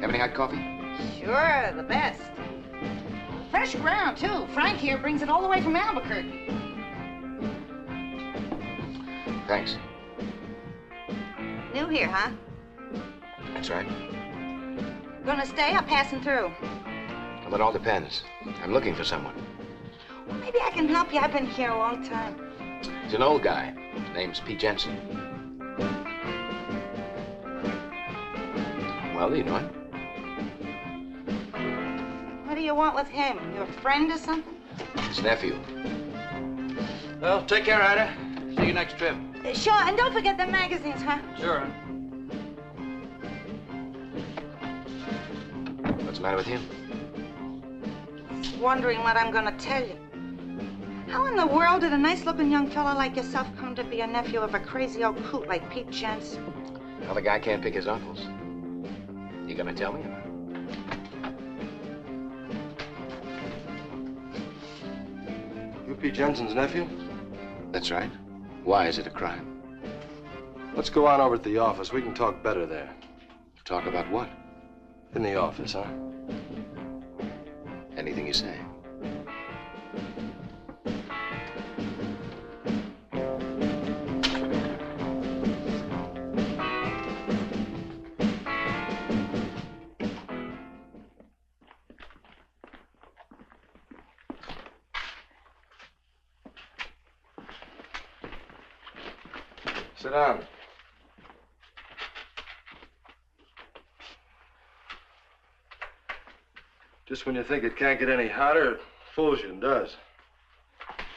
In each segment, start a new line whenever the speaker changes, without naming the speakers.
Have any hot coffee?
Sure, the best. Fresh ground, too. Frank here brings it all the way from Albuquerque.
Thanks.
New here, huh?
That's right.
Gonna stay or passing through?
Well, it all depends. I'm looking for someone.
Well, maybe I can help you. I've been here a long time.
He's an old guy. Name's P. Jensen. Well, do you know him?
What do you want with him? Your friend or something?
His nephew.
Well, take care, Ida. See you next trip.
Sure, and don't forget the magazines, huh?
Sure.
What's the matter with you?
Just wondering what I'm gonna tell you. How in the world did a nice-looking young fellow like yourself come to be a nephew of a crazy old coot like Pete Jensen?
Well, the guy can't pick his uncles. You gonna tell me?
You Pete Jensen's nephew?
That's right. Why is it a crime?
Let's go on over to the office. We can talk better there.
Talk about what?
In the office, huh?
Anything you say.
Sit down. Just when you think it can't get any hotter, it fools you and does.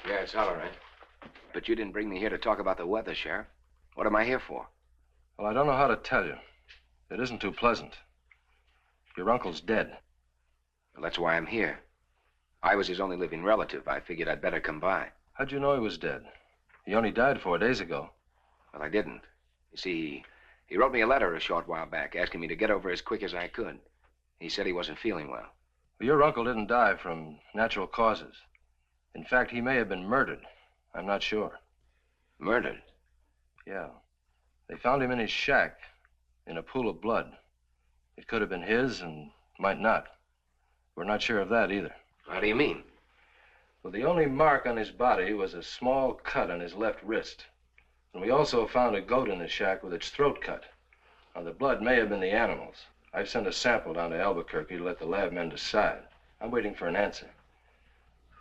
Yeah, it's all right. But you didn't bring me here to talk about the weather, Sheriff. What am I here for?
Well, I don't know how to tell you. It isn't too pleasant. Your uncle's dead.
Well, that's why I'm here. I was his only living relative. I figured I'd better come by.
How'd you know he was dead? He only died 4 days ago.
Well, I didn't. You see, he wrote me a letter a short while back asking me to get over as quick as I could. He said he wasn't feeling well.
Well, your uncle didn't die from natural causes. In fact, he may have been murdered. I'm not sure.
Murdered?
Yeah. They found him in his shack in a pool of blood. It could have been his and might not. We're not sure of that either.
How do you mean?
Well, the only mark on his body was a small cut on his left wrist. And we also found a goat in the shack with its throat cut. Now, the blood may have been the animal's. I've sent a sample down to Albuquerque to let the lab men decide. I'm waiting for an answer.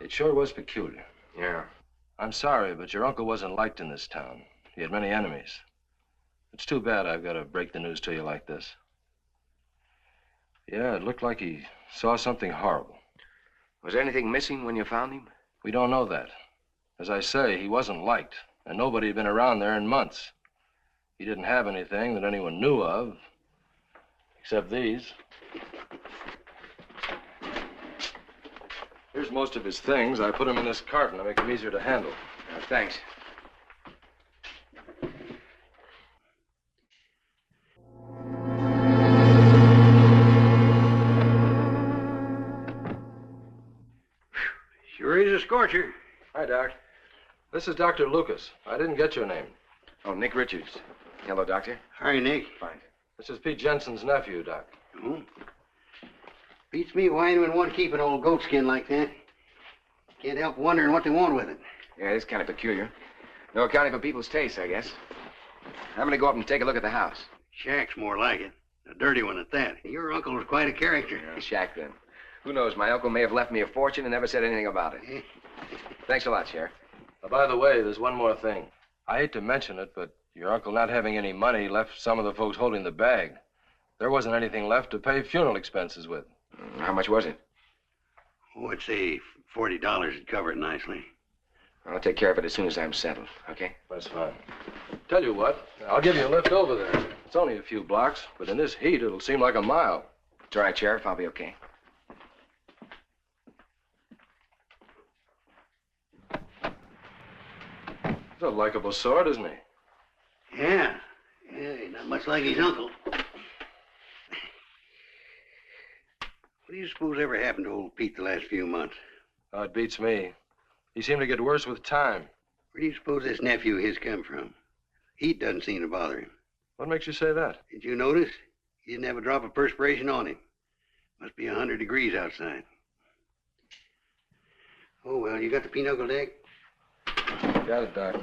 It sure was peculiar.
Yeah.
I'm sorry, but your uncle wasn't liked in this town. He had many enemies. It's too bad I've got to break the news to you like this. Yeah, it looked like he saw something horrible.
Was anything missing when you found him?
We don't know that. As I say, he wasn't liked, and nobody had been around there in months. He didn't have anything that anyone knew of, except these. Here's most of his things. I put them in this carton to make them easier to handle.
Thanks.
Sure is a scorcher.
Hi, Doc. This is Dr. Lucas. I didn't get your name.
Oh, Nick Richards. Hello, Doctor.
Hi, Nick.
Fine.
This is Pete Jensen's nephew, Doc.
Oh. Beats me why anyone would keep an old goat skin like that. Can't help wondering what they want with it.
Yeah, it's kind of peculiar. No accounting for people's tastes, I guess. I'm gonna go up and take a look at the house.
Shack's more like it. A dirty one at that. Your uncle was quite a character.
Yeah, shack, then. Who knows? My uncle may have left me a fortune and never said anything about it. Thanks a lot, Sheriff.
By the way, there's one more thing. I hate to mention it, but your uncle not having any money left some of the folks holding the bag. There wasn't anything left to pay funeral expenses with.
How much was it?
Oh, I'd say $40 would cover it nicely.
I'll take care of it as soon as I'm settled, okay?
That's fine. Tell you what, I'll give you a lift over there. It's only a few blocks, but in this heat, it'll seem like a mile.
It's all right, Sheriff. I'll be okay.
He's a likable sort, isn't he?
Yeah. Yeah, he's not much like his uncle. What do you suppose ever happened to old Pete the last few months?
Oh, it beats me. He seemed to get worse with time.
Where do you suppose this nephew of his come from? Heat doesn't seem to bother him.
What makes you say that?
Did you notice? He didn't have a drop of perspiration on him. Must be 100 degrees outside. Oh, well, you got the pinochle deck?
Got it, Doc.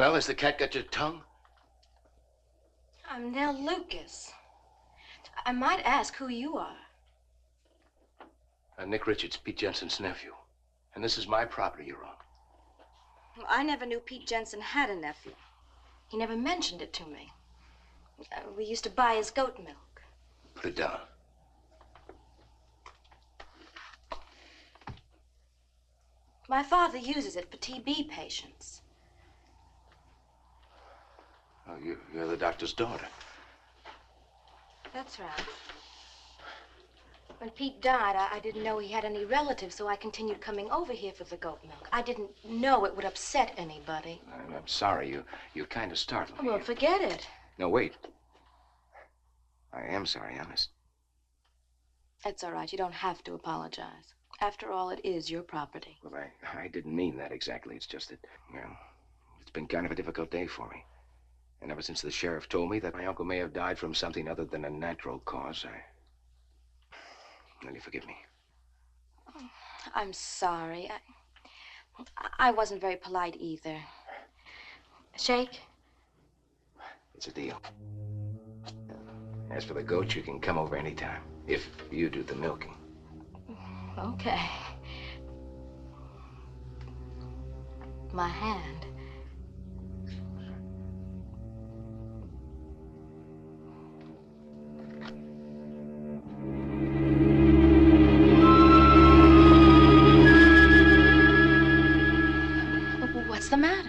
Well, has the cat got your tongue?
I'm Nell Lucas. I might ask who you are.
I'm Nick Richards, Pete Jensen's nephew. And this is my property you're on.
Well, I never knew Pete Jensen had a nephew. He never mentioned it to me. We used to buy his goat milk.
Put it down.
My father uses it for TB patients.
Oh, you're the doctor's daughter.
That's right. When Pete died, I didn't know he had any relatives, so I continued coming over here for the goat milk. I didn't know it would upset anybody.
I'm sorry. You kind of startled me.
Well, forget it.
No, wait. I am sorry, honest.
That's all right. You don't have to apologize. After all, it is your property.
Well, I didn't mean that exactly. It's just that, well, it's been kind of a difficult day for me. And ever since the sheriff told me that my uncle may have died from something other than a natural cause, Will you forgive me?
I'm sorry. I wasn't very polite either. Shake?
It's a deal. As for the goat, you can come over anytime, if you do the milking.
Okay. My hand. What's the matter?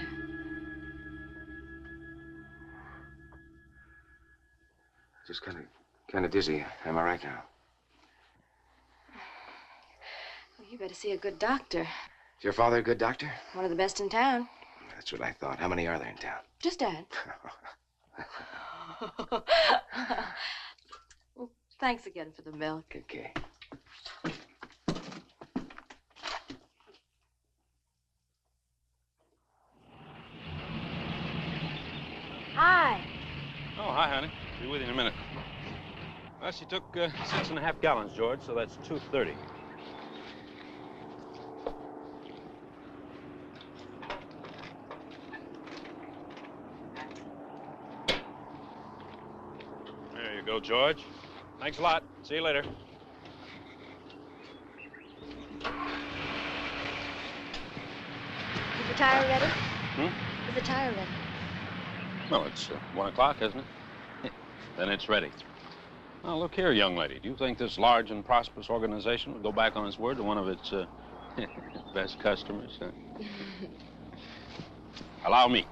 Just kind of dizzy. Am I right now?
Well, you better see a good doctor.
Is your father a good doctor?
One of the best in town.
That's what I thought. How many are there in town?
Just Dad. Well, thanks again for the milk.
Okay.
Hi.
Oh, hi, honey. Be with you in a minute. Well, she took 6.5 gallons, George, so that's 230. There you go, George. Thanks a lot. See you later.
Is the tire ready?
Hmm?
Is the tire ready?
Well, it's 1 o'clock, isn't it? Then it's ready. Now, look here, young lady. Do you think this large and prosperous organization would go back on its word to one of its best customers? Allow me.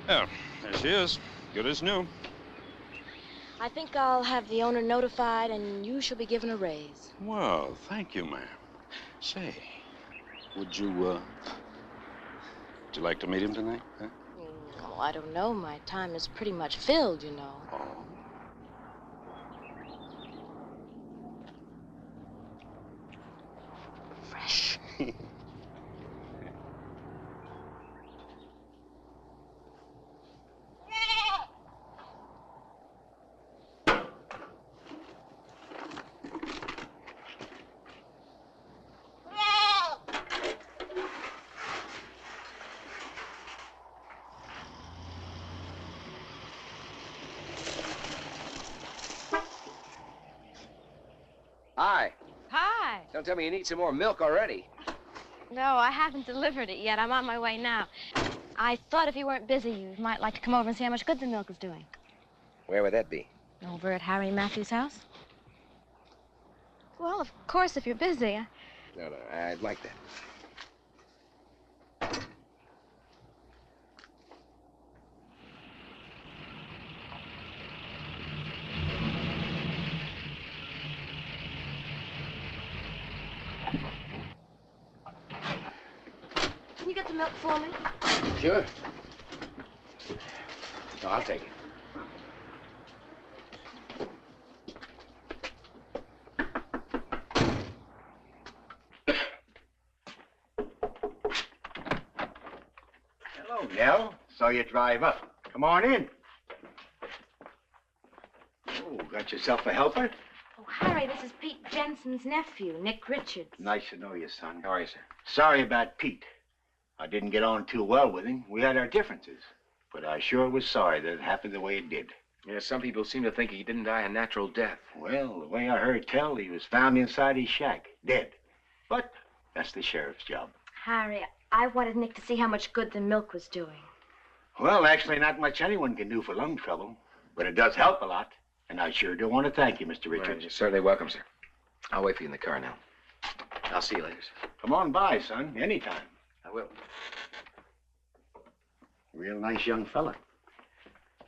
Yeah, there she is. Good as new.
I think I'll have the owner notified and you shall be given a raise.
Well, thank you, ma'am. Say, would you like to meet him tonight? Huh?
Oh, I don't know. My time is pretty much filled, you know.
Oh.
Fresh.
Hi.
Hi.
Don't tell me you need some more milk already.
No, I haven't delivered it yet. I'm on my way now. I thought if you weren't busy, you might like to come over and see how much good the milk is doing.
Where would that be?
Over at Harry Mathews' house? Well, of course, if you're busy.
No, I'd like that.
Can you get the milk for me?
Sure. No, I'll take it.
Hello,
Nell, saw you drive up. Come on in. Oh, got yourself a helper?
Oh, Harry, this is Pete Jensen's nephew, Nick Richards.
Nice to know you, son.
How are you, sir?
Sorry about Pete. I didn't get on too well with him. We had our differences. But I sure was sorry that it happened the way it did.
Yeah, some people seem to think he didn't die a natural death.
Well, the way I heard tell, he was found inside his shack, dead. But that's the sheriff's job.
Harry, I wanted Nick to see how much good the milk was doing.
Well, actually, not much anyone can do for lung trouble. But it does help a lot. And I sure do want to thank you, Mr. Richards.
Well, you're certainly welcome, sir. I'll wait for you in the car now. I'll see you later, sir.
Come on by, son, anytime.
I will.
Real nice young fella.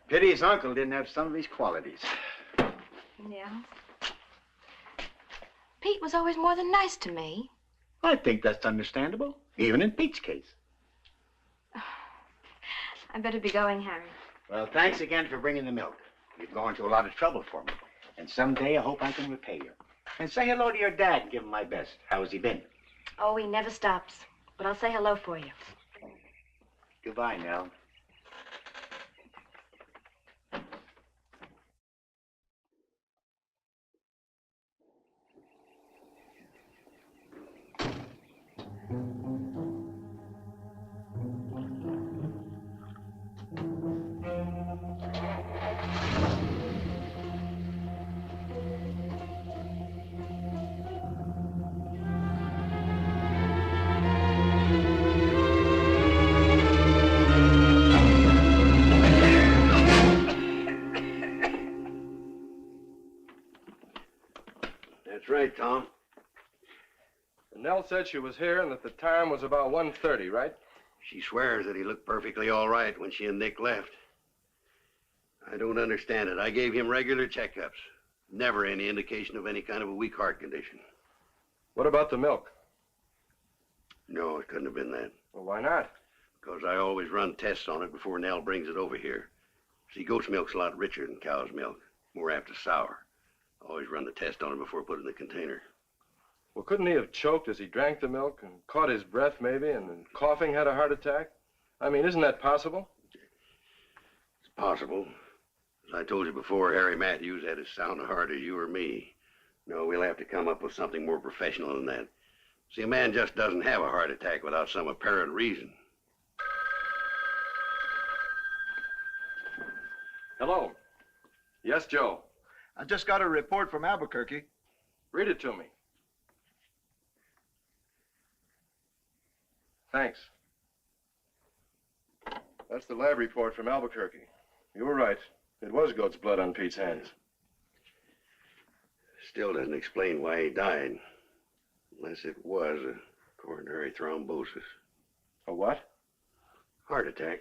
Pity his uncle didn't have some of his qualities.
Yeah. Pete was always more than nice to me.
I think that's understandable, even in Pete's case.
I better be going, Harry.
Well, thanks again for bringing the milk. You've gone to a lot of trouble for me. And someday I hope I can repay you. And say hello to your dad and give him my best. How has he been?
Oh, he never stops. But I'll say hello for you.
Goodbye, Nell.
That's right, Tom.
Nell said she was here and that the time was about 1:30, right?
She swears that he looked perfectly all right when she and Nick left. I don't understand it. I gave him regular checkups. Never any indication of any kind of a weak heart condition.
What about the milk?
No, it couldn't have been that.
Well, why not?
Because I always run tests on it before Nell brings it over here. See, goat's milk's a lot richer than cow's milk, more apt to sour. I always run the test on it before I put it in the container.
Well, couldn't he have choked as he drank the milk and caught his breath maybe and then coughing had a heart attack? I mean, isn't that possible?
It's possible. As I told you before, Harry Mathews had as sound a heart as you or me. No, we'll have to come up with something more professional than that. See, a man just doesn't have a heart attack without some apparent reason.
Hello. Yes, Joe.
I just got a report from Albuquerque.
Read it to me. Thanks. That's the lab report from Albuquerque. You were right. It was goat's blood on Pete's hands.
Still doesn't explain why he died. Unless it was a coronary thrombosis.
A what?
Heart attack.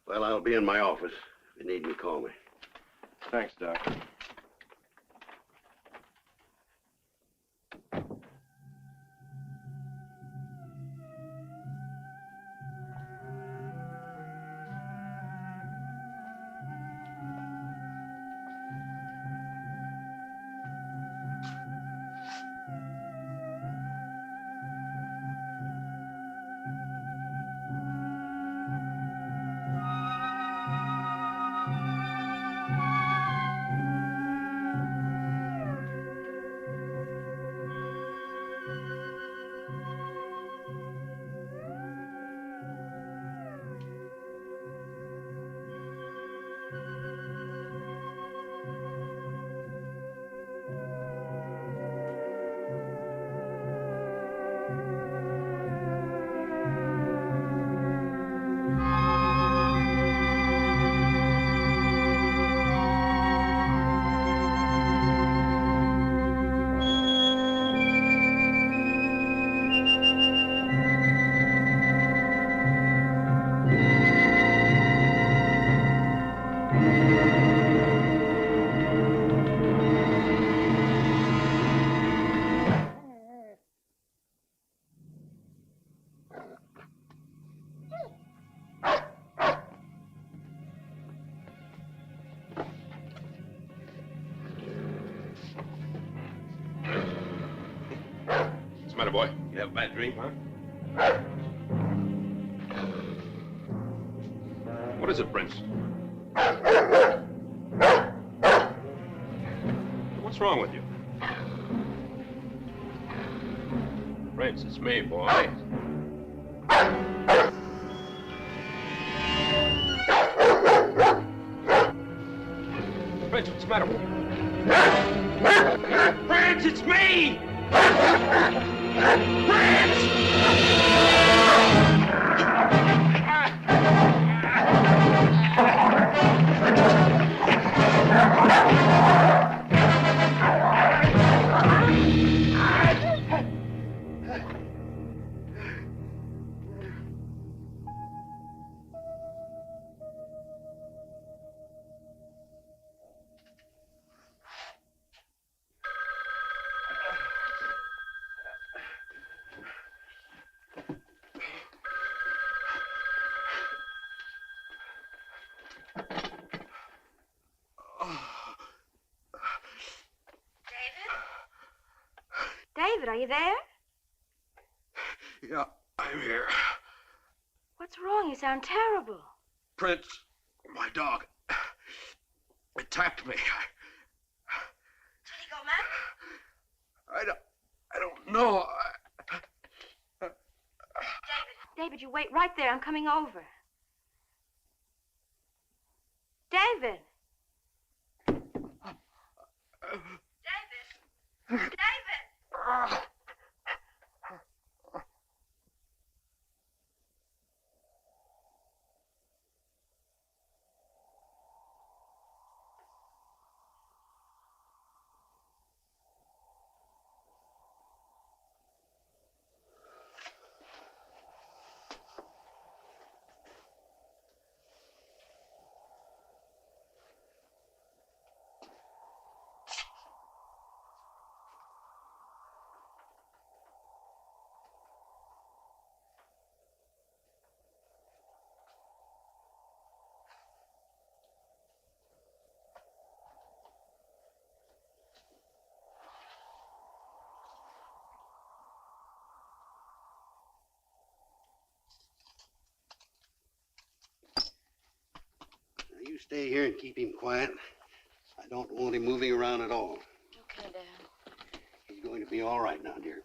Well, I'll be in my office. If you need me, call me.
Thanks, Doc.
What's the matter, boy?
You have a bad dream, huh?
What is it, Prince? What's wrong with you? Prince, it's me, boy. Prince, what's the matter with you? Prince, it's me! Prince!
David, are you there?
Yeah, I'm here.
What's wrong? You sound terrible.
Prince, my dog, attacked me.
Did he go mad?
I don't know.
David, you wait right there. I'm coming over. David! David! David!
You stay here and keep him quiet. I don't want him moving around at all.
Okay, Dad.
He's going to be all right now, dear.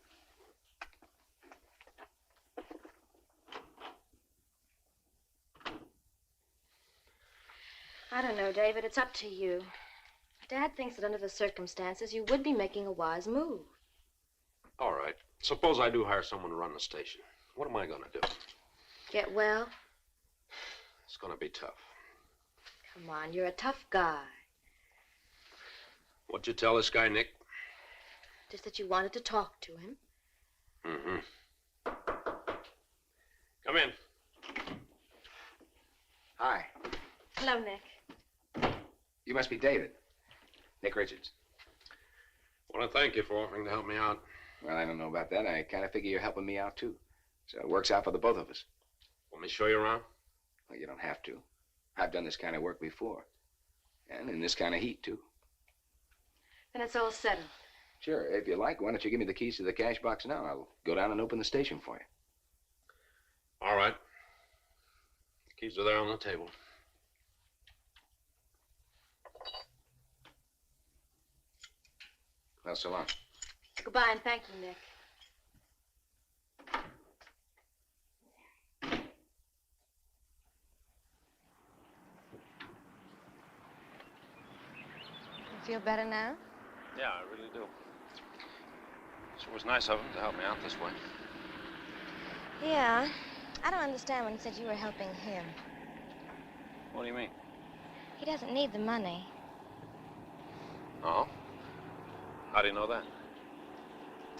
I don't know, David. It's up to you. Dad thinks that under the circumstances, you would be making a wise move.
All right. Suppose I do hire someone to run the station. What am I going to do?
Get well?
It's going to be tough.
Come on, you're a tough guy.
What'd you tell this guy, Nick?
Just that you wanted to talk to him.
Mm-hmm. Come in.
Hi.
Hello, Nick.
You must be David. Nick Richards.
I want to thank you for offering to help me out.
Well, I don't know about that. I kind of figure you're helping me out, too. So it works out for the both of us.
Want me to show you around?
Well, you don't have to. I've done this kind of work before. And in this kind of heat, too.
Then it's all settled.
Sure. If you like, why don't you give me the keys to the cash box now? I'll go down and open the station for you.
All right. The keys are there on the table.
Well, so long.
Goodbye and thank you, Nick.
You feel better now?
Yeah, I really do. It was nice of him to help me out this way.
Yeah. I don't understand when he said you were helping him.
What do you mean?
He doesn't need the money.
Oh? How do you know that?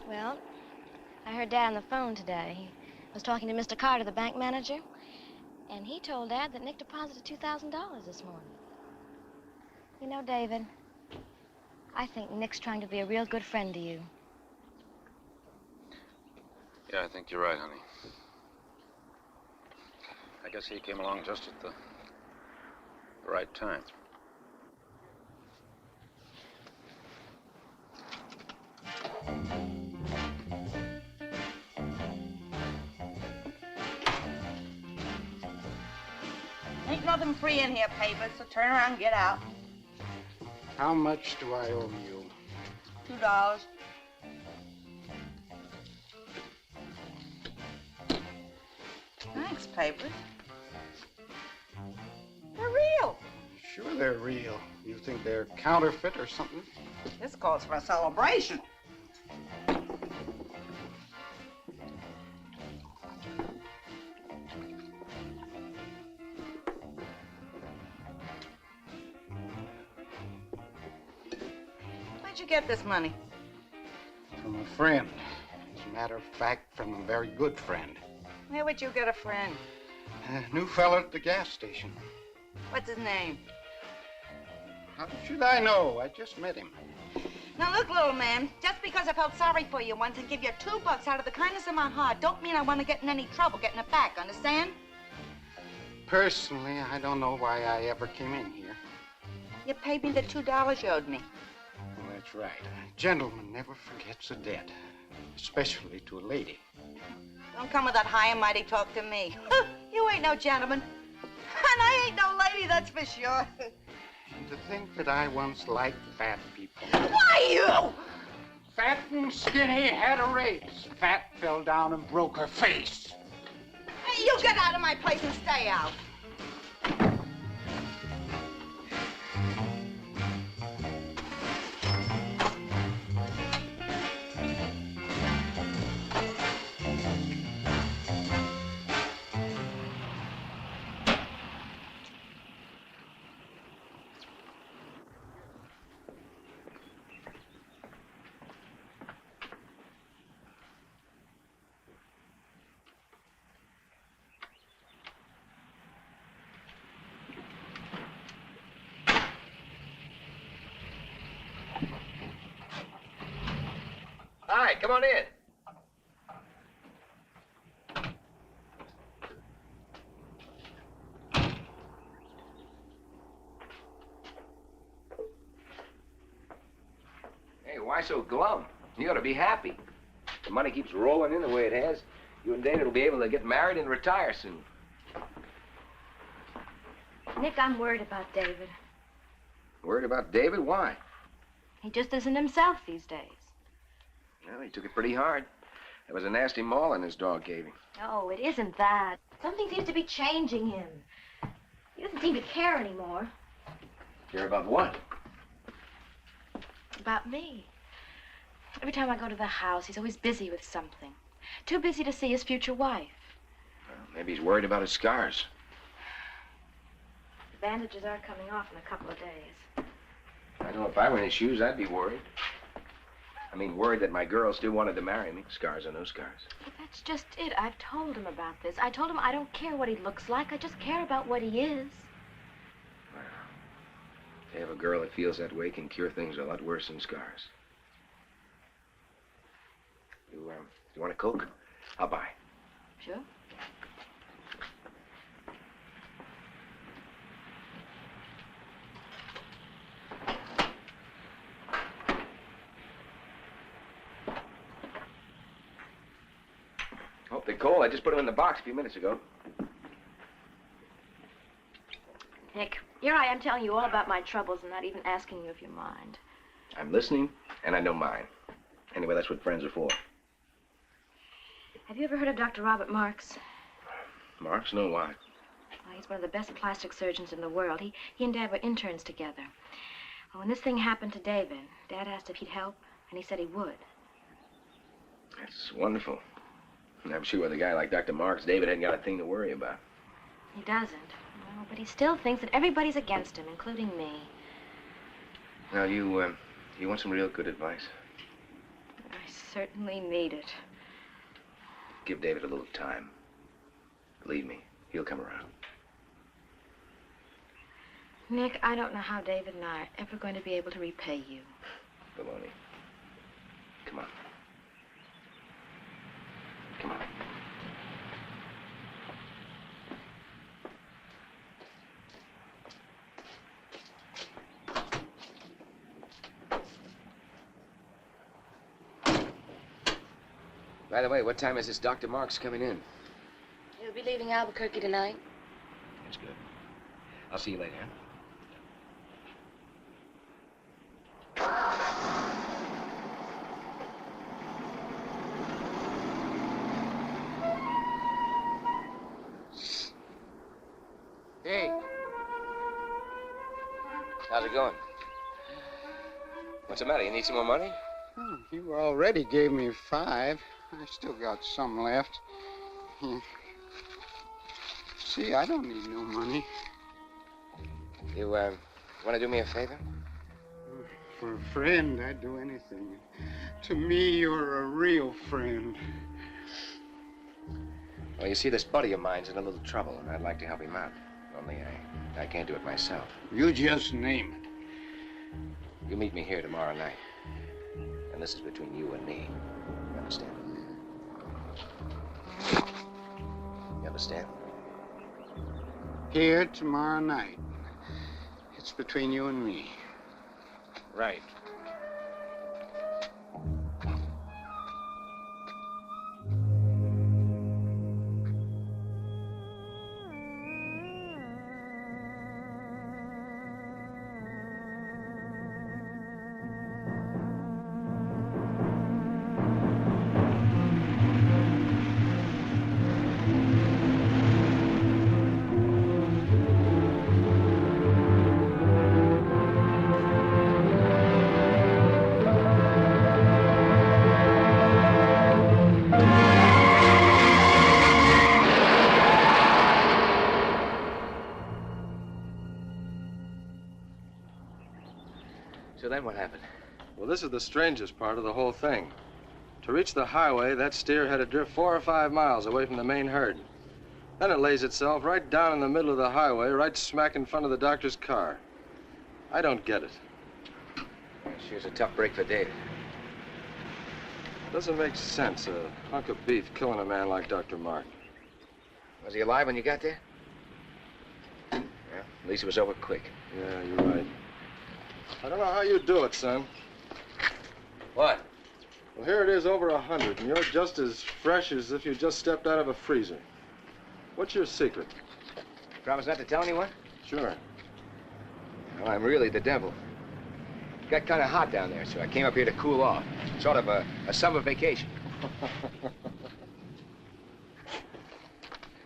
Well, I heard Dad on the phone today. He was talking to Mr. Carter, the bank manager, and he told Dad that Nick deposited $2,000 this morning. You know, David, I think Nick's trying to be a real good friend to you.
Yeah, I think you're right, honey. I guess he came along just at the right time.
Ain't nothing free in here, papers, so turn around and get out.
How much do I owe you?
$2. Thanks, papers. They're real.
Sure they're real. You think they're counterfeit or something?
This calls for a celebration. Where'd you get this money?
From a friend. As a matter of fact, from a very good friend.
Where would you get a friend?
A new fella at the gas station.
What's his name?
How should I know? I just met him.
Now look, little man, just because I felt sorry for you once and give you $2 out of the kindness of my heart, don't mean I want to get in any trouble getting it back, understand?
Personally, I don't know why I ever came in here.
You paid me the $2 you owed me.
Well, that's right. A gentleman never forgets a debt, especially to a lady.
Don't come with that high and mighty talk to me. You ain't no gentleman. And I ain't no lady, that's for sure.
And to think that I once liked fat people.
Why, you?
Fat and skinny had a race. Fat fell down and broke her face.
Hey, you get out of my place and stay out.
Hi, come on in.
Hey, why so glum? You ought to be happy. The money keeps rolling in the way it has. You and David will be able to get married and retire soon.
Nick, I'm worried about David.
Worried about David? Why?
He just isn't himself these days.
Well, he took it pretty hard. There was a nasty maul his dog gave him.
No, it isn't that. Something seems to be changing him. He doesn't seem to care anymore.
Care about what?
About me. Every time I go to the house, he's always busy with something. Too busy to see his future wife.
Well, maybe he's worried about his scars.
The bandages are coming off in a couple of days.
I know if I were in his shoes, I'd be worried. I mean, worried that my girl still wanted to marry me. Scars or no scars.
But that's just it. I've told him about this. I told him I don't care what he looks like. I just care about what he is.
Well, to have a girl that feels that way can cure things a lot worse than scars. You want a Coke? I'll buy.
Sure.
Hope they're cold. I just put them in the box a few minutes ago.
Nick, here I am telling you all about my troubles and not even asking you if you mind.
I'm listening, and I know mine. Anyway, that's what friends are for.
Have you ever heard of Dr. Robert Marks?
Marks? No, why?
Well, he's one of the best plastic surgeons in the world. He and Dad were interns together. Well, when this thing happened to David, Dad asked if he'd help, and he said he would.
That's wonderful. And I'm sure with a guy like Dr. Marks, David hadn't got a thing to worry about.
He doesn't. No, but he still thinks that everybody's against him, including me.
Now, you want some real good advice?
I certainly need it.
Give David a little time. Believe me, he'll come around.
Nick, I don't know how David and I are ever going to be able to repay you.
Baloney. Come on. Come on. By the way, what time is this Dr. Marks coming in?
He'll be leaving Albuquerque tonight.
That's good. I'll see you later.
Hey.
How's it going? What's the matter? You need some more money?
Oh, you already gave me 5. I still got some left. See, I don't need no money.
You, want to do me a favor?
For a friend, I'd do anything. To me, you're a real friend.
Well, you see, this buddy of mine's in a little trouble, and I'd like to help him out. Only I can't do it myself.
You just name it.
You meet me here tomorrow night. And this is between you and me. You understand? You understand?
Here tomorrow night. It's between you and me.
Right. So then what happened?
Well, this is the strangest part of the whole thing. To reach the highway, that steer had to drift 4 or 5 miles away from the main herd. Then it lays itself right down in the middle of the highway, right smack in front of the doctor's car. I don't get it.
Sure, a tough break for David.
Doesn't make sense, a hunk of beef killing a man like Dr. Mark.
Was he alive when you got there? Well, at least it was over quick.
Yeah, you're right. I don't know how you do it, son.
What?
Well, here it is over 100, and you're just as fresh as if you just stepped out of a freezer. What's your secret?
Promise not to tell anyone?
Sure.
Well, I'm really the devil. It got kind of hot down there, so I came up here to cool off. Sort of a summer vacation.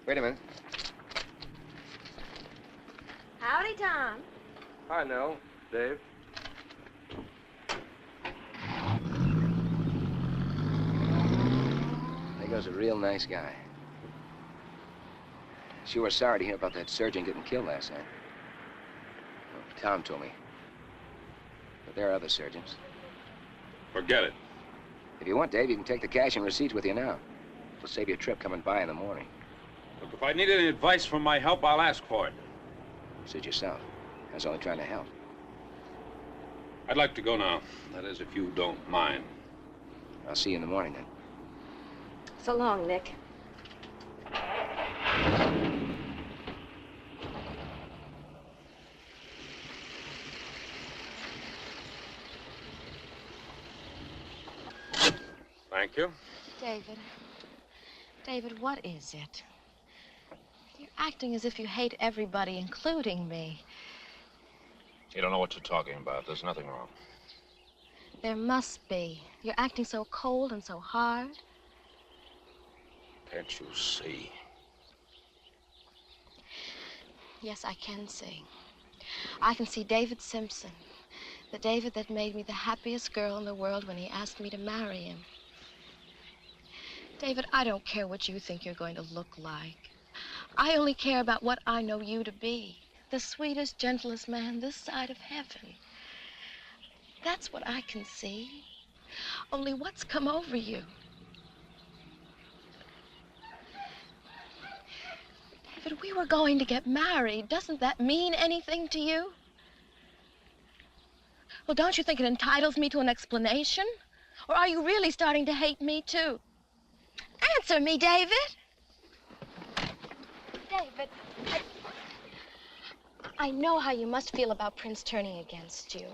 Wait a minute.
Howdy, Tom.
Hi, Nell. Dave.
There goes a real nice guy. Sure sorry to hear about that surgeon getting killed last night. Well, Tom told me. But there are other surgeons.
Forget it.
If you want, Dave, you can take the cash and receipts with you now. It'll save you a trip coming by in the morning.
Look, if I need any advice from my help, I'll ask for it.
Suit yourself. I was only trying to help.
I'd like to go now. That is, if you don't mind.
I'll see you in the morning, then.
So long, Nick.
Thank you.
David. David, what is it? You're acting as if you hate everybody, including me.
You don't know what you're talking about. There's nothing wrong.
There must be. You're acting so cold and so hard.
Can't you see?
Yes, I can see. I can see David Simpson, the David that made me the happiest girl in the world when he asked me to marry him. David, I don't care what you think you're going to look like. I only care about what I know you to be. The sweetest, gentlest man this side of heaven. That's what I can see. Only what's come over you? David, we were going to get married. Doesn't that mean anything to you? Well, don't you think it entitles me to an explanation? Or are you really starting to hate me, too? Answer me, David. David, I know how you must feel about Prince turning against you.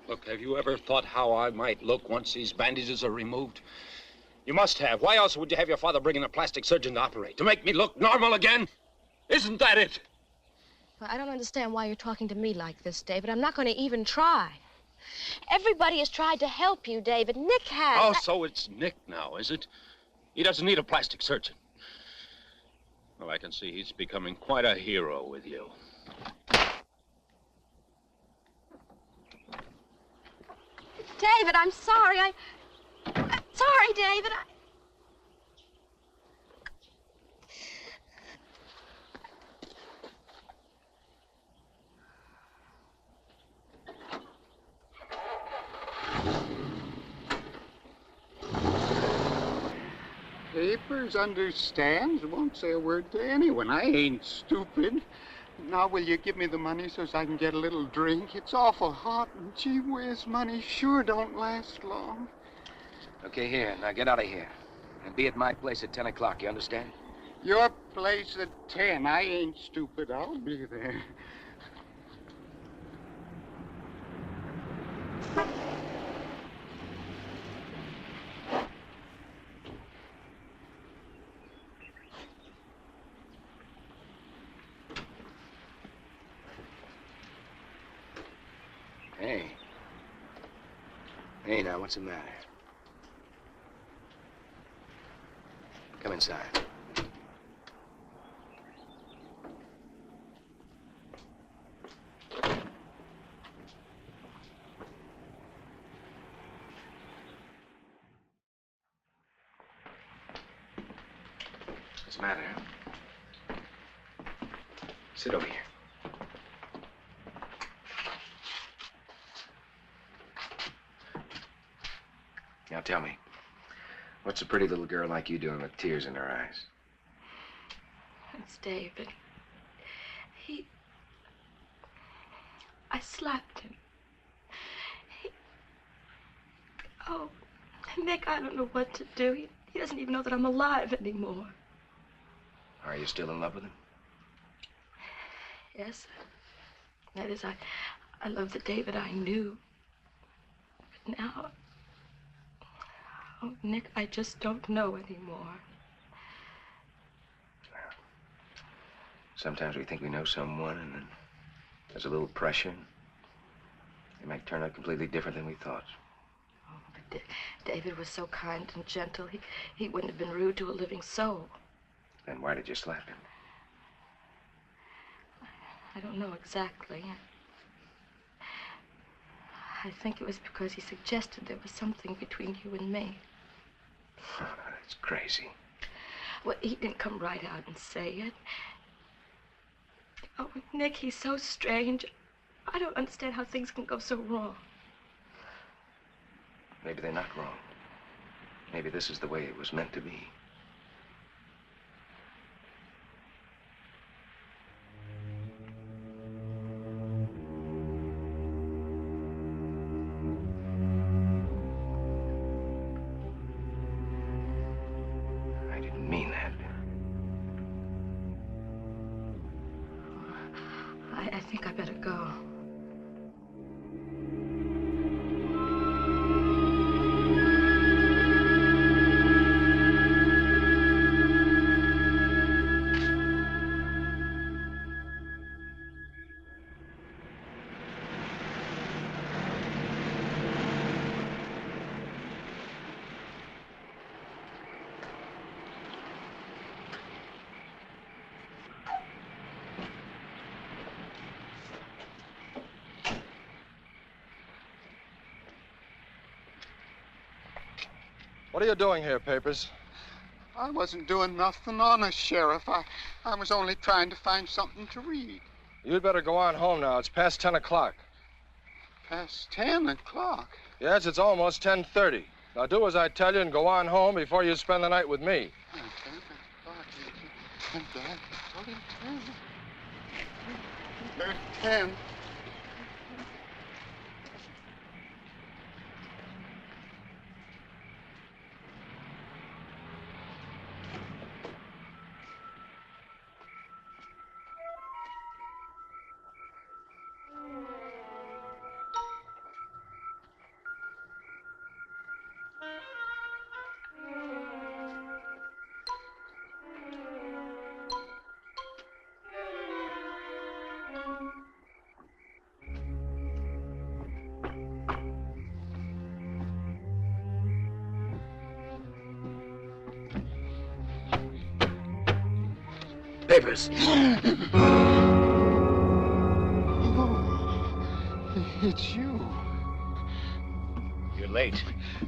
Look, have you ever thought how I might look once these bandages are removed? You must have. Why else would you have your father bring in a plastic surgeon to operate? To make me look normal again? Isn't that it?
I don't understand why you're talking to me like this, David. I'm not going to even try. Everybody has tried to help you, David. Nick has.
Oh, so it's Nick now, is it? He doesn't need a plastic surgeon. Well, I can see he's becoming quite a hero with you.
David, I'm sorry. I'm sorry, David.
Papers, understands, won't say a word to anyone. I ain't stupid. Now, will you give me the money so I can get a little drink? It's awful hot, and gee whiz, money sure don't last long.
Okay, here. Now get out of here. And be at my place at 10 o'clock, you understand?
Your place at 10. I ain't stupid. I'll be there.
Hey. Hey, now, what's the matter? Come inside. What's the matter? Sit over here. Now tell me, what's a pretty little girl like you doing with tears in her eyes?
It's David. I slapped him. Oh, Nick, I don't know what to do. He doesn't even know that I'm alive anymore.
Are you still in love with him?
Yes. That is, I love the David I knew. But now, oh, Nick, I just don't know anymore.
Sometimes we think we know someone, and then there's a little pressure. It might turn out completely different than we thought.
Oh, but David was so kind and gentle. He wouldn't have been rude to a living soul.
Then why did you slap him?
I don't know exactly. I think it was because he suggested there was something between you and me.
That's crazy.
Well, he didn't come right out and say it. Oh, Nick, he's so strange. I don't understand how things can go so wrong.
Maybe they're not wrong. Maybe this is the way it was meant to be. I didn't mean that.
I think I better go.
What are you doing here, Papers?
I wasn't doing nothing honest, Sheriff. I was only trying to find something to read.
You'd better go on home now. It's past 10 o'clock.
Past 10 o'clock?
Yes, it's almost 10:30. Now do as I tell you and go on home before you spend the night with me.
10.
papers.
It's you.
You're late.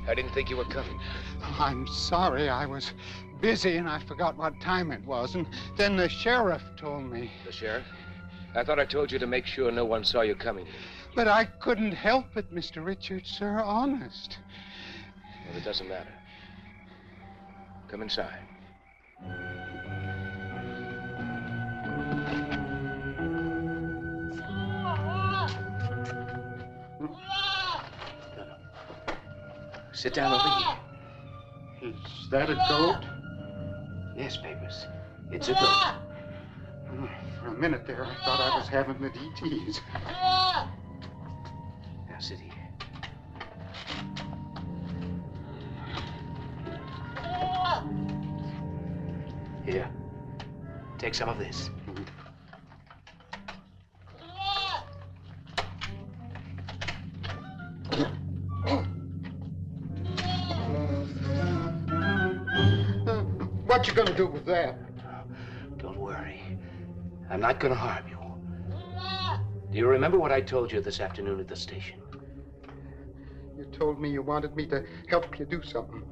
I didn't think you were coming.
I'm sorry. I was busy and I forgot what time it was. And then the sheriff told me.
The sheriff? I thought I told you to make sure no one saw you coming.
But I couldn't help it, Mr. Richards, sir. Honest.
Well, it doesn't matter. Come inside. Sit down over here.
Is that a goat?
Yes, Papers. It's a goat.
For a minute there, I thought I was having the DTs.
Now sit here. Here. Take some of this.
What you gonna do with that?
Don't worry. I'm not gonna harm you. Do you remember what I told you this afternoon at the station?
You told me you wanted me to help you do something.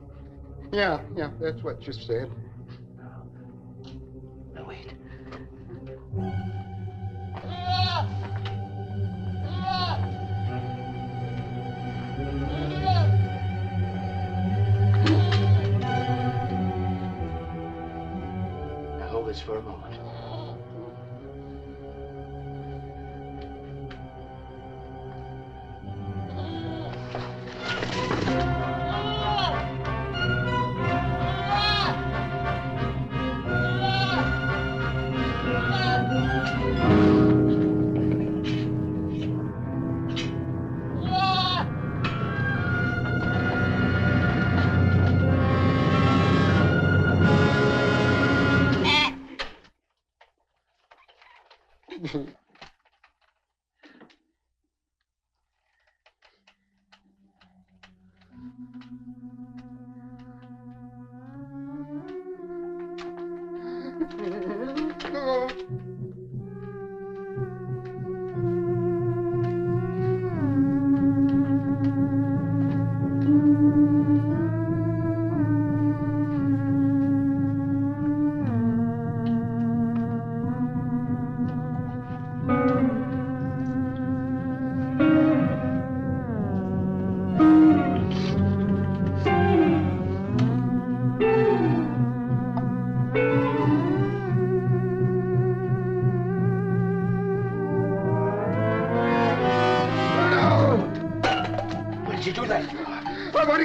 Yeah, that's what you said.
Now wait. Now hold this for a moment.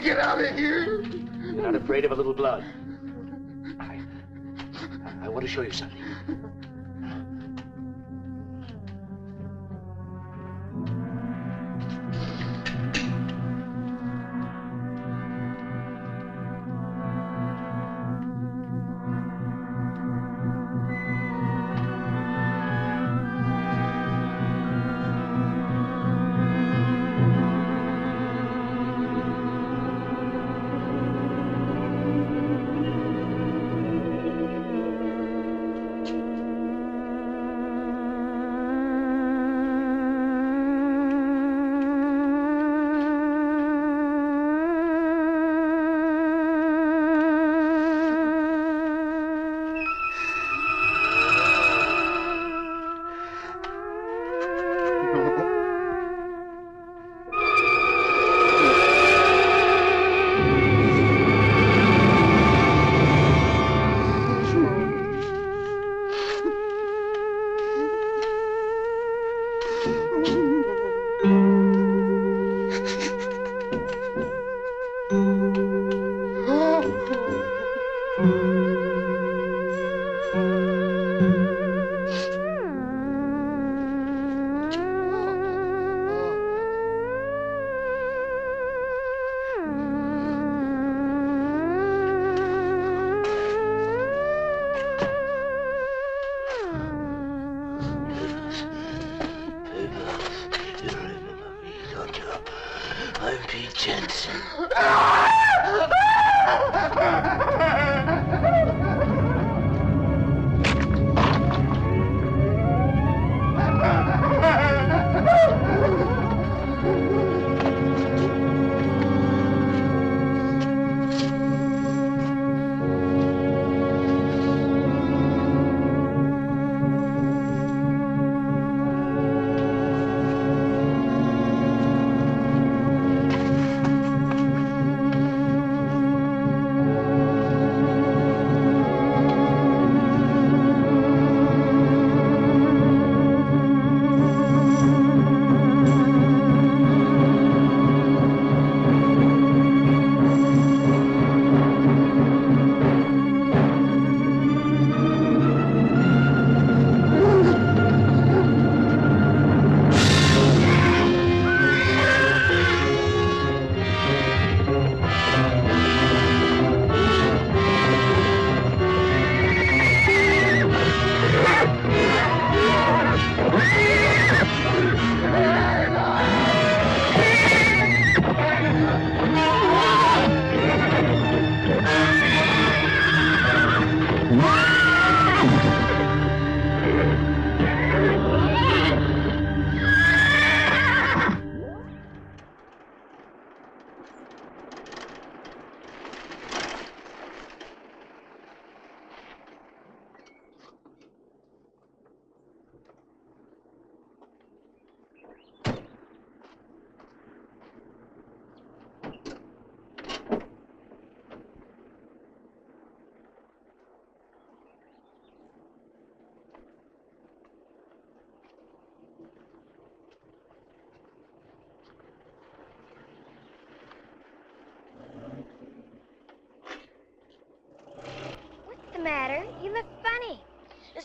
Get out of here.
You're not afraid of a little blood. I want to show you something.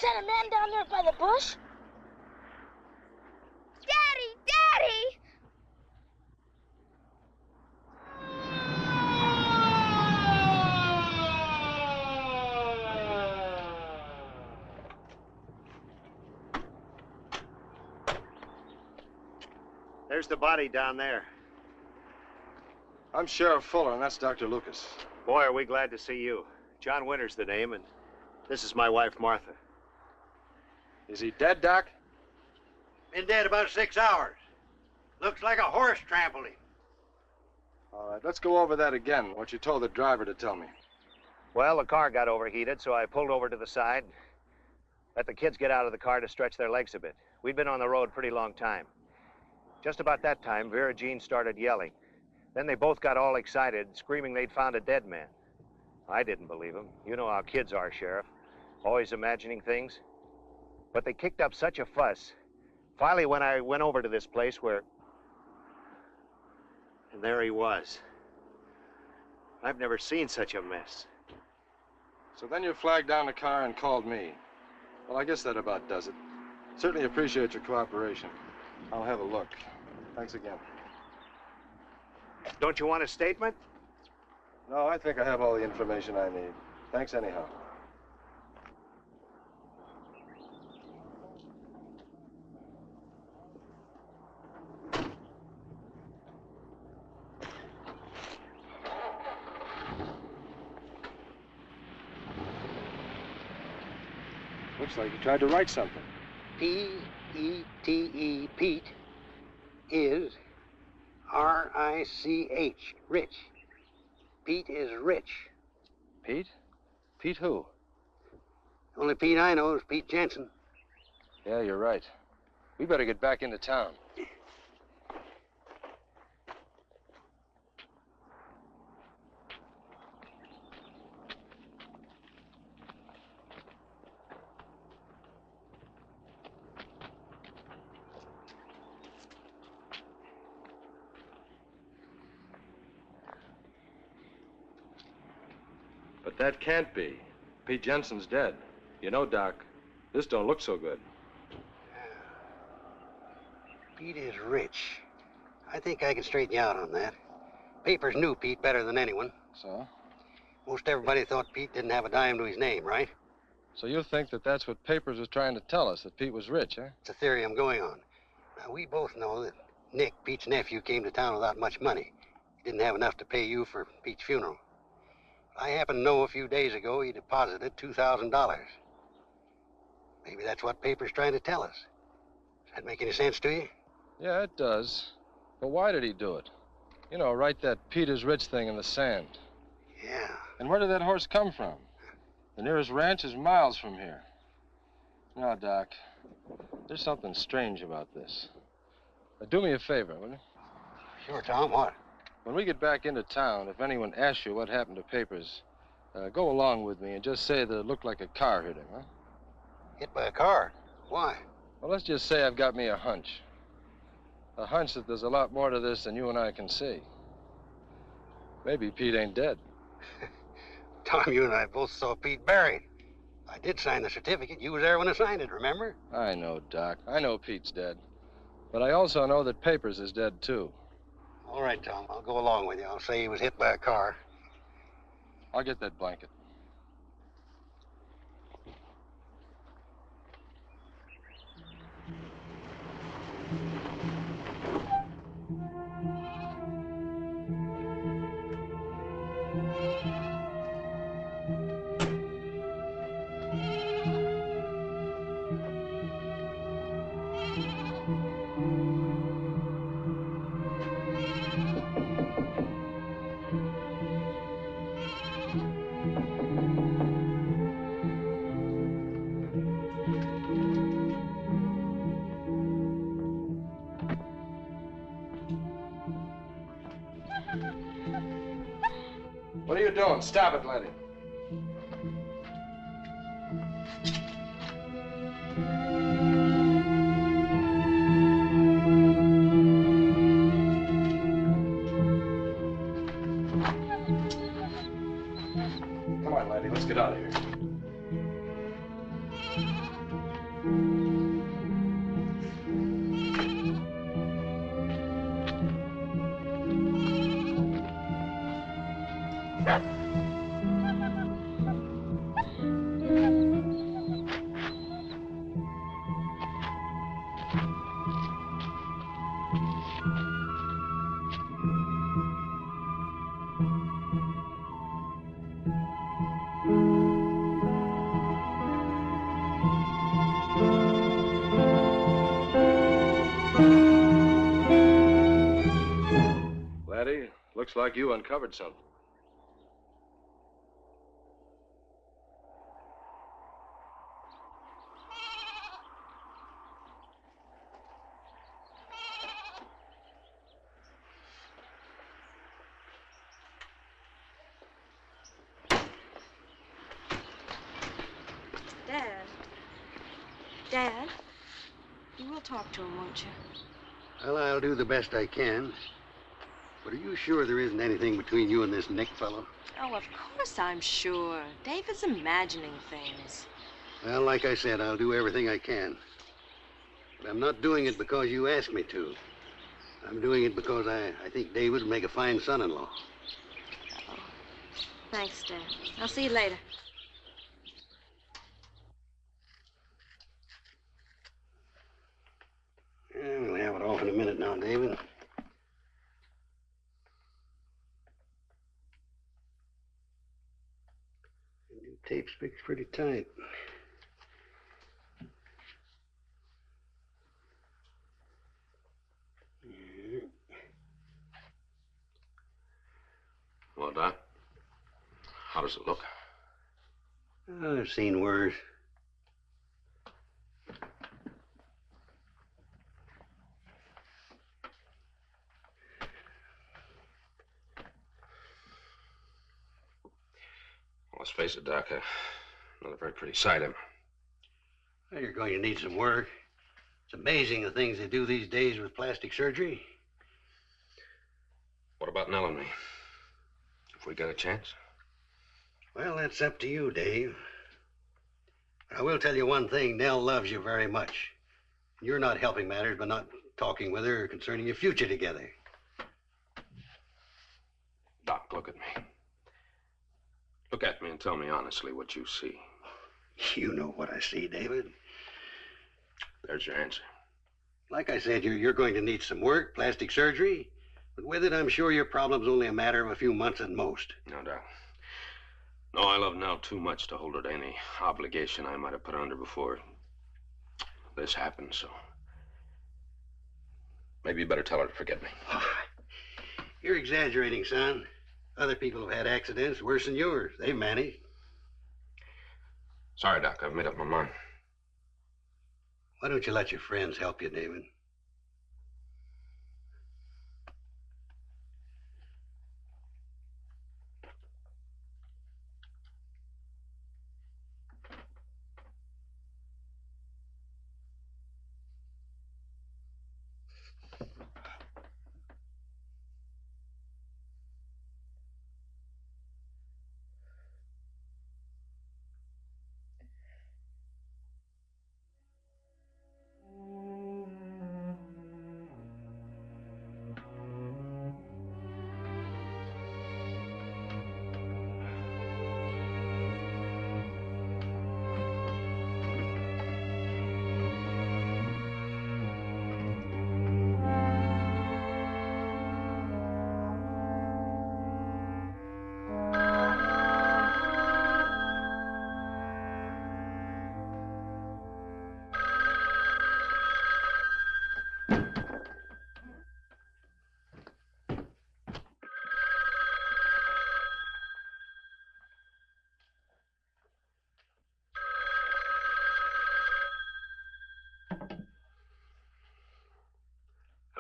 that a man down there by the bush? Daddy! Daddy!
There's the body down there.
I'm Sheriff Fuller, and that's Dr. Lucas.
Boy, are we glad to see you. John Winter's the name, and this is my wife, Martha.
Is he dead, Doc?
Been dead about 6 hours. Looks like a horse trampled him.
All right, let's go over that again, what you told the driver to tell me.
Well, the car got overheated, so I pulled over to the side, let the kids get out of the car to stretch their legs a bit. We'd been on the road a pretty long time. Just about that time, Vera Jean started yelling. Then they both got all excited, screaming they'd found a dead man. I didn't believe them. You know how kids are, Sheriff. Always imagining things. But they kicked up such a fuss. Finally, when I went over to this place where... And there he was. I've never seen such a mess.
So then you flagged down the car and called me. Well, I guess that about does it. Certainly appreciate your cooperation. I'll have a look. Thanks again.
Don't you want a statement?
No, I think I have all the information I need. Thanks anyhow. Looks like you tried to write something.
P-E-T-E, Pete, is R-I-C-H, rich. Pete is rich.
Pete? Pete who?
Only Pete I know is Pete Jensen.
Yeah, you're right. We better get back into town.
But that can't be. Pete Jensen's dead. You know, Doc, this don't look so good.
Pete is rich. I think I can straighten you out on that. Papers knew Pete better than anyone.
So?
Most everybody thought Pete didn't have a dime to his name, right?
So you think that that's what Papers was trying to tell us, that Pete was rich, eh?
It's a theory I'm going on. Now, we both know that Nick, Pete's nephew, came to town without much money. He didn't have enough to pay you for Pete's funeral. I happen to know a few days ago he deposited $2,000. Maybe that's what Paper's trying to tell us. Does that make any sense to you?
Yeah, it does. But why did he do it? You know, write that Pete is rich thing in the sand.
Yeah.
And where did that horse come from? The nearest ranch is miles from here. Now, Doc, there's something strange about this. Now, do me a favor, will you?
Sure, Tom. What?
When we get back into town, if anyone asks you what happened to Papers, go along with me and just say that it looked like a car hit him, huh?
Hit by a car? Why?
Well, let's just say I've got me a hunch. A hunch that there's a lot more to this than you and I can see. Maybe Pete ain't dead.
Tom, you and I both saw Pete buried. I did sign the certificate. You was there when I signed it, remember?
I know, Doc. I know Pete's dead. But I also know that Papers is dead, too.
All right, Tom. I'll go along with you. I'll say he was hit by a car.
I'll get that blanket. What are you doing? Stop it, Letty. Come on, Letty. Let's get out of here.
Laddie, looks like you uncovered something.
Dad. Dad, you will talk to him, won't you?
Well, I'll do the best I can. But are you sure there isn't anything between you and this Nick fellow?
Oh, of course I'm sure. David's imagining things.
Well, like I said, I'll do everything I can. But I'm not doing it because you asked me to. I'm doing it because I think David would make a fine son-in-law.
Oh. Thanks, Dad. I'll see you later.
Yeah, we'll have it off in a minute now, David. The new tape's fixed pretty tight.
Well, Doc, how does it look?
Oh, I've seen worse.
Well, let's face it, Doc, not a very pretty sight of him.
Well, you're going to need some work. It's amazing the things they do these days with plastic surgery.
What about Nell and me? If we get a chance?
Well, that's up to you, Dave. I will tell you one thing. Nell loves you very much. You're not helping matters by not talking with her concerning your future together.
Doc, look at me. Look at me and tell me honestly what you see.
You know what I see, David.
There's your answer.
Like I said, you're going to need some work, plastic surgery. But with it, I'm sure your problem's only a matter of a few months at most.
No, Doc. No, I love Nell too much to hold her to any obligation I might have put under before this happened, so maybe you better tell her to forget me.
You're exaggerating, son. Other people have had accidents worse than yours. They've managed.
Sorry, Doc. I've made up my mind.
Why don't you let your friends help you, David?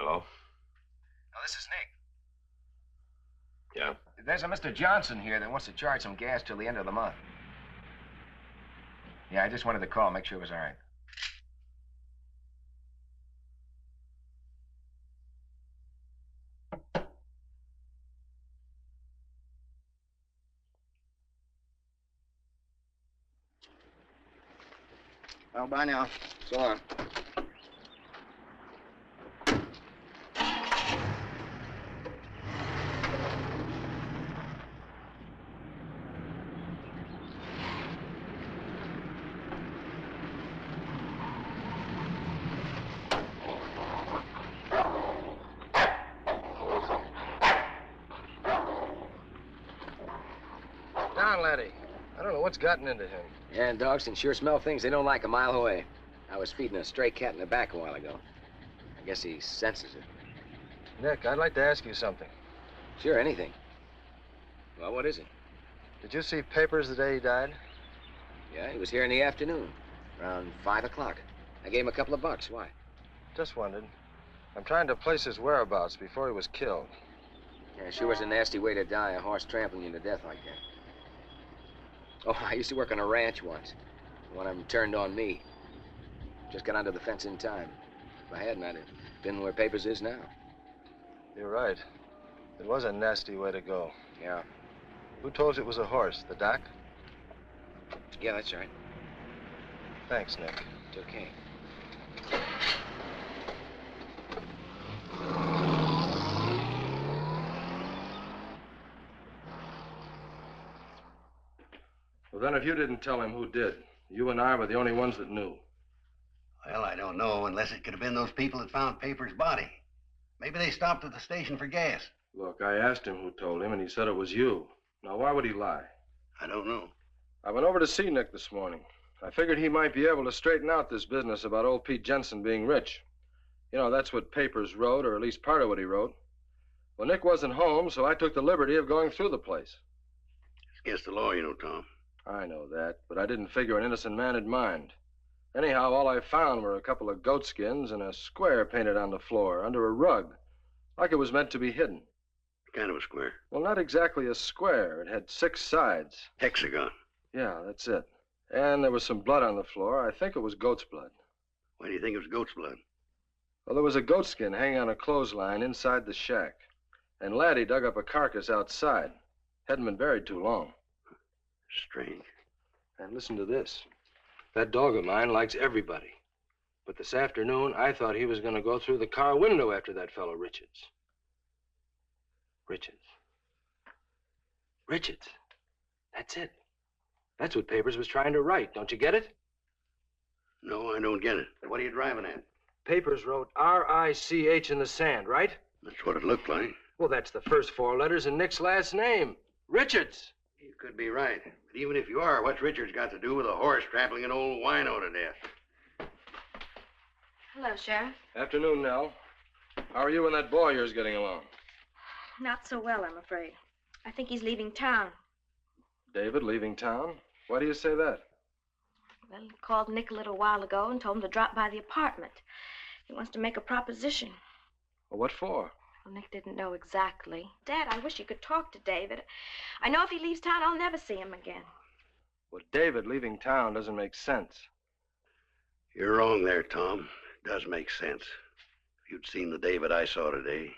Hello?
Oh, this is Nick.
Yeah?
There's a Mr. Johnson here that wants to charge some gas till the end of the month. Yeah, I just wanted to call, make sure it was all right.
Well, bye now. So long.
on, laddie. I don't know what's gotten into him.
Yeah, and dogs can sure smell things they don't like a mile away. I was feeding a stray cat in the back a while ago. I guess he senses it.
Nick, I'd like to ask you something.
Sure, anything. Well, what is it?
Did you see papers the day he died?
Yeah, he was here in the afternoon, around 5 o'clock. I gave him a couple of bucks. Why?
Just wondered. I'm trying to place his whereabouts before he was killed.
Yeah, sure was a nasty way to die, a horse trampling you to death like that. Oh, I used to work on a ranch once. One of them turned on me. Just got onto the fence in time. If I hadn't, I'd have been where Papers is now.
You're right. It was a nasty way to go.
Yeah.
Who told you it was a horse? The doc?
Yeah, that's right.
Thanks, Nick.
It's okay.
Well, then if you didn't tell him, who did? You and I were the only ones that knew.
Well, I don't know, unless it could have been those people that found Paper's body. Maybe they stopped at the station for gas.
Look, I asked him who told him, and he said it was you. Now, why would he lie?
I don't know.
I went over to see Nick this morning. I figured he might be able to straighten out this business about old Pete Jensen being rich. You know, that's what Papers wrote, or at least part of what he wrote. Well, Nick wasn't home, so I took the liberty of going through the place.
It's against the law, you know, Tom.
I know that, but I didn't figure an innocent man would mind. Anyhow, all I found were a couple of goat skins and a square painted on the floor under a rug, like it was meant to be hidden.
What kind of a square?
Well, not exactly a square. It had 6 sides.
Hexagon.
Yeah, that's it. And there was some blood on the floor. I think it was goat's blood.
Why do you think it was goat's blood?
Well, there was a goat skin hanging on a clothesline inside the shack. And Laddie dug up a carcass outside. Hadn't been buried too long.
Strange.
And listen to this. That dog of mine likes everybody. But this afternoon, I thought he was going to go through the car window after that fellow Richards. Richards. Richards. That's it. That's what Papers was trying to write. Don't you get it?
No, I don't get it. What are you driving at?
Papers wrote R-I-C-H in the sand, right?
That's what it looked like.
Well, that's the first 4 letters in Nick's last name. Richards.
You could be right. But even if you are, what's Richards got to do with a horse trampling an old wino to death?
Hello, Sheriff.
Afternoon, Nell. How are you and that boy of yours getting along?
Not so well, I'm afraid. I think he's leaving town.
David leaving town? Why do you say that?
Well, he called Nick a little while ago and told him to drop by the apartment. He wants to make a proposition.
Well, what for?
Well, Nick didn't know exactly. Dad, I wish you could talk to David. I know if he leaves town, I'll never see him again.
Well, David leaving town doesn't make sense.
You're wrong there, Tom. It does make sense. If you'd seen the David I saw today,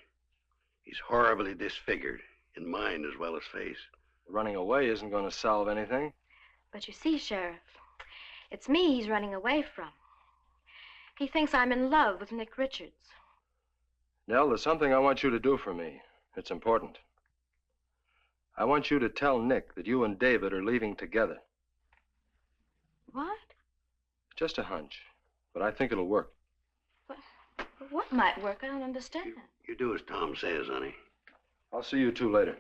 he's horribly disfigured, in mind as well as face.
Running away isn't going to solve anything.
But you see, Sheriff, it's me he's running away from. He thinks I'm in love with Nick Richards.
Nell, there's something I want you to do for me. It's important. I want you to tell Nick that you and David are leaving together.
What?
Just a hunch, but I think it'll work.
What might work? I don't understand.
You do as Tom says, honey.
I'll see you two later.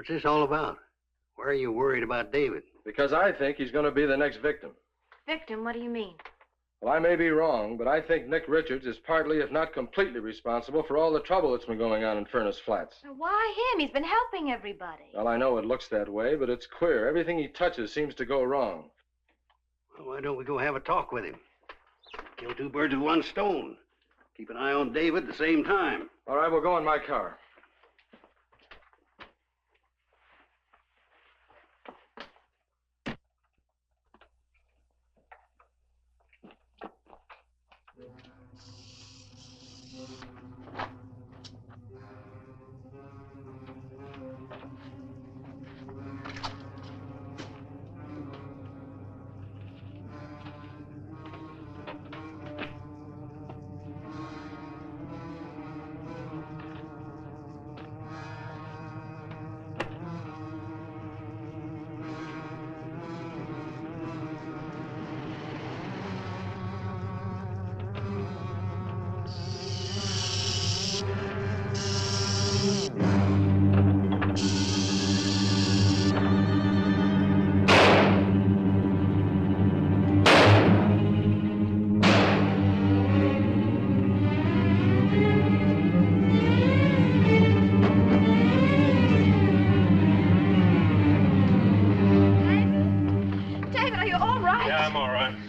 What's this all about? Why are you worried about David?
Because I think he's going to be the next victim.
Victim, what do you mean?
Well, I may be wrong, but I think Nick Richards is partly, if not completely, responsible for all the trouble that's been going on in Furnace Flats.
Why him? He's been helping everybody.
Well, I know it looks that way, but it's queer. Everything he touches seems to go wrong.
Well, why don't we go have a talk with him? Kill two birds with one stone. Keep an eye on David at the same time.
All right, we'll go in my car.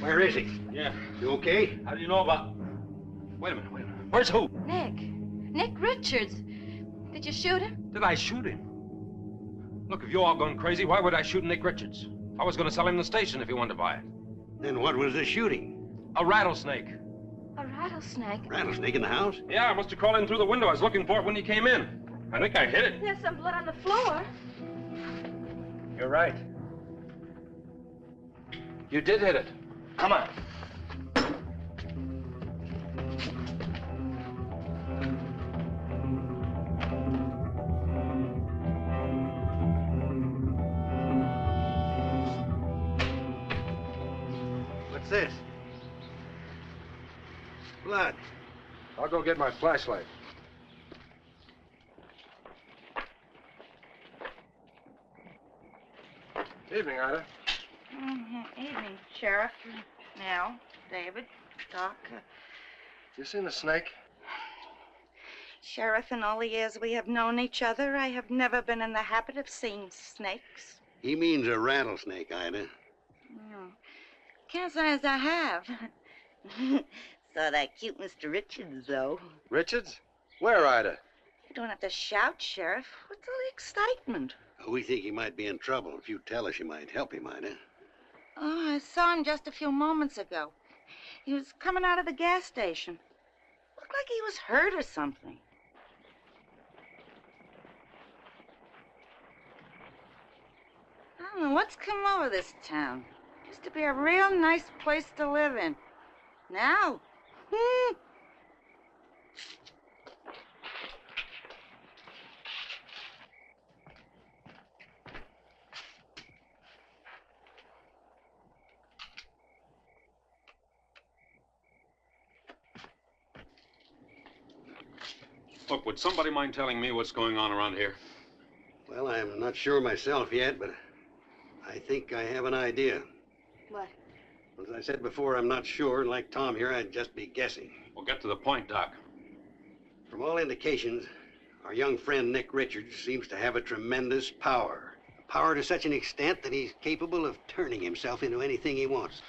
Where is he?
Yeah.
You okay?
How do you know about... Wait a minute. Where's who?
Nick Richards. Did you shoot him?
Did I shoot him? Look, if you're all gone crazy, why would I shoot Nick Richards? I was going to sell him the station if he wanted to buy it.
Then what was the shooting?
A rattlesnake.
A rattlesnake?
Rattlesnake in the house?
Yeah, I must have crawled in through the window. I was looking for it when you came in. I think I hit it.
There's some blood on the floor.
You're right. You did hit it. Come on.
What's this? Blood.
I'll go get my flashlight. Evening, Ida.
Evening, Sheriff. Nell, David, Doc.
You seen the snake?
Sheriff, in all the years we have known each other, I have never been in the habit of seeing snakes.
He means a rattlesnake, Ida.
Oh. Can't say as I have. Saw that cute Mr. Richards, though.
Richards? Where, Ida?
You don't have to shout, Sheriff. What's all the excitement?
We think he might be in trouble. If you tell us, you might help him, Ida.
Oh, I saw him just a few moments ago. He was coming out of the gas station. Looked like he was hurt or something. I don't know what's come over this town. Used to be a real nice place to live in. Now,
Look, would somebody mind telling me what's going on around here?
Well, I'm not sure myself yet, but I think I have an idea.
What?
As I said before, I'm not sure, and like Tom here, I'd just be guessing.
Well, get to the point, Doc.
From all indications, our young friend Nick Richards seems to have a tremendous power. A power to such an extent that he's capable of turning himself into anything he wants.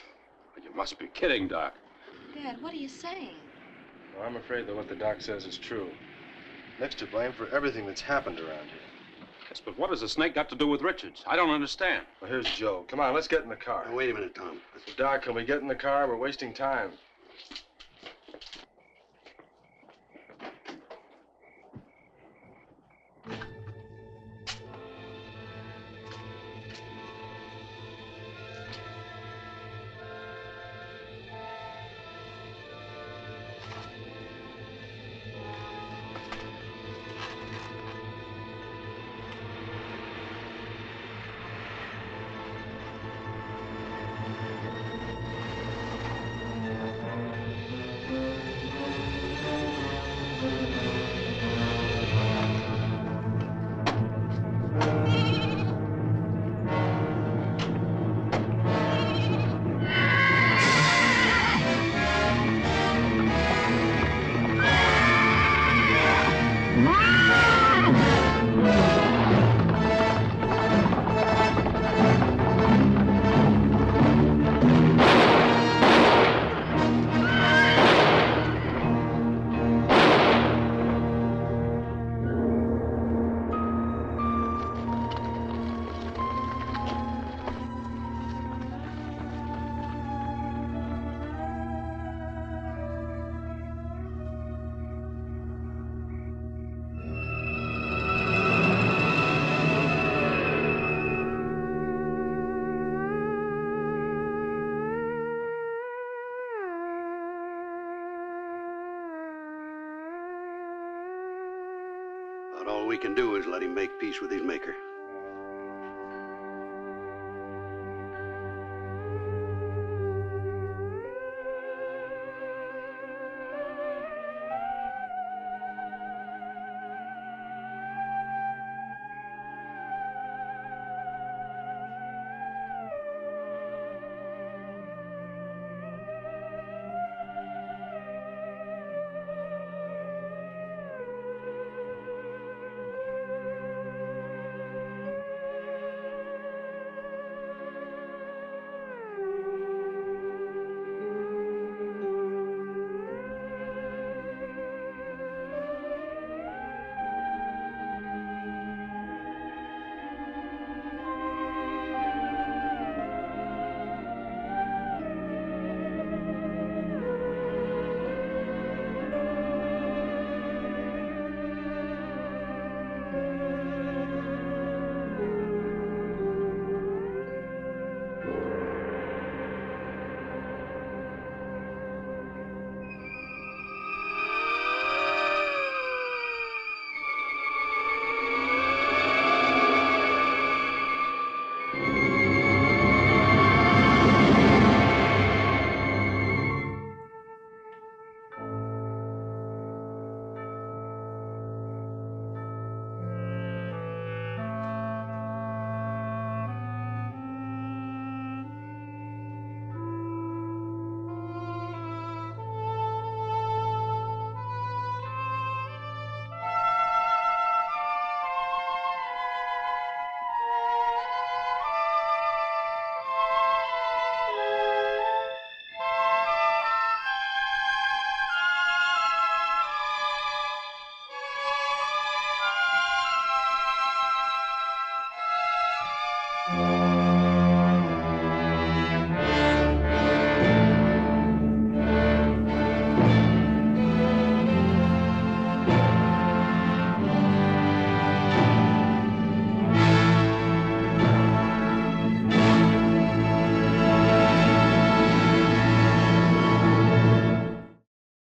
You must be kidding, Doc.
Dad, what are you saying?
Well, I'm afraid that what the doc says is true. Nick's to blame for everything that's happened around here.
Yes, but what has the snake got to do with Richards? I don't understand.
Well, here's Joe. Come on, let's get in the car.
Now, wait a minute, Tom.
Doc, can we get in the car? We're wasting time.
About all we can do is let him make peace with his maker.